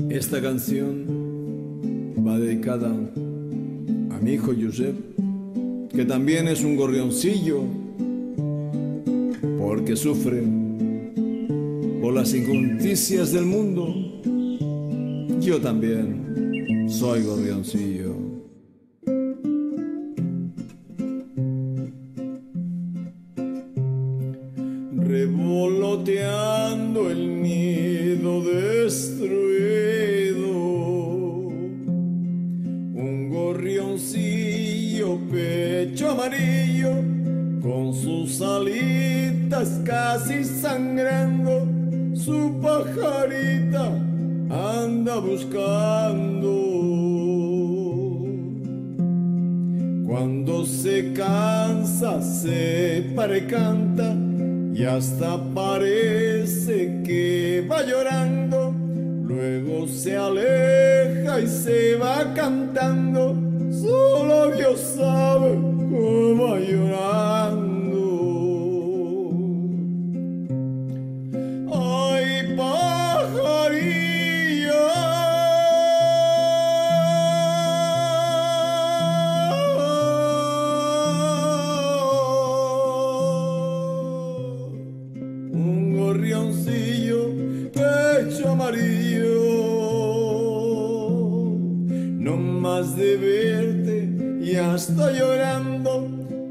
Esta canción va dedicada a mi hijo Josep, que también es un gorrioncillo, porque sufre por las injusticias del mundo. Yo también soy gorrioncillo. Revoloteando el nido destruido, un gorrioncillo pecho amarillo, con sus alitas casi sangrando, su pajarita anda buscando. Cuando se cansa se para y canta, y hasta parece que va llorando. Luego se aleja y se va cantando, solo Dios sabe cómo va llorando. Ay, pajarillo, un gorrioncillo pecho amarillo, no más de verte ya estoy llorando,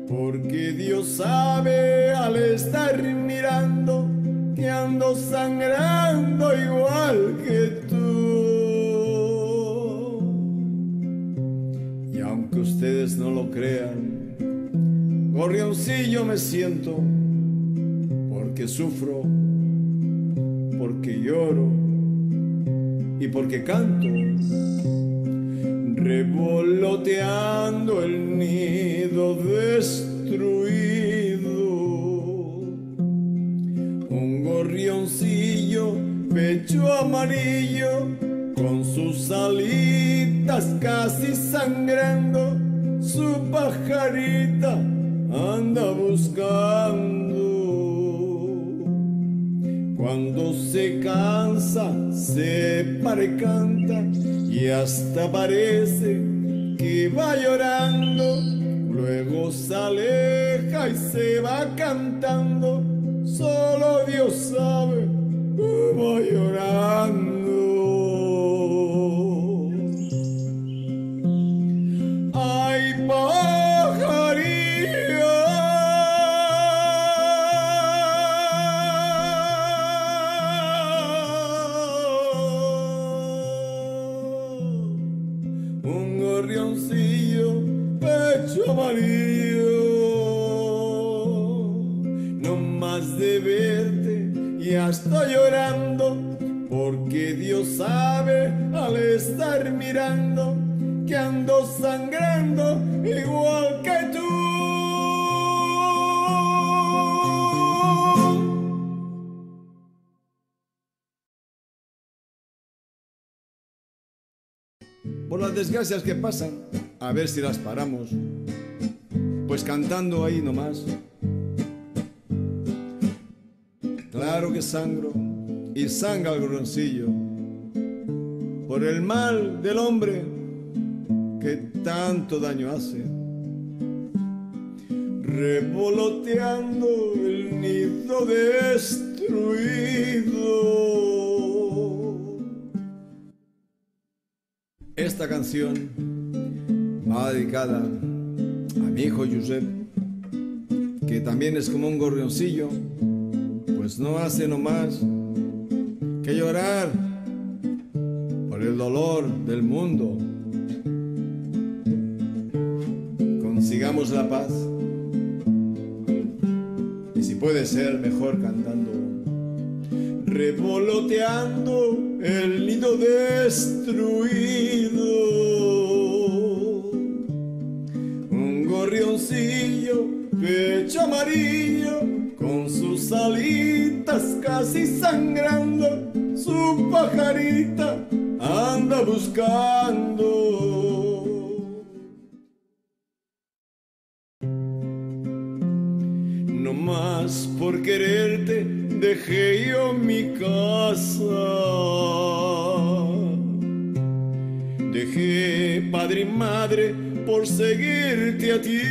porque Dios sabe al estar mirando que ando sangrando igual que tú. Y aunque ustedes no lo crean, gorrioncillo me siento, porque sufro, porque lloro y porque canto. Revoloteando el nido destruido, un gorrioncillo pecho amarillo, con sus alitas casi sangrando, su pajarita anda buscando. Cuando se cansa se para y canta, y hasta parece que va llorando. Luego se aleja y se va cantando, solo Dios sabe cómo va llorando. Ay, pajarillo, un gorrioncillo pecho amarillo, no más de verte ya estoy llorando, porque Dios sabe al estar mirando que ando sangrando igual que tú. Por las desgracias que pasan, a ver si las paramos, pues cantando ahí nomás. Claro que sangro y sangra el gorrioncillo por el mal del hombre que tanto daño hace. Revoloteando el nido destruido. Esta canción va dedicada a mi hijo Josep, que también es como un gorrioncillo, pues no hace nomás que llorar por el dolor del mundo. Consigamos la paz, y si puede ser mejor cantando. Revoloteando el nido destruido, un gorrioncillo pecho amarillo, con sus alitas casi sangrando, su pajarita anda buscando. No más por quererte dejé yo mi casa, Dejé padre y madre por seguirte a ti.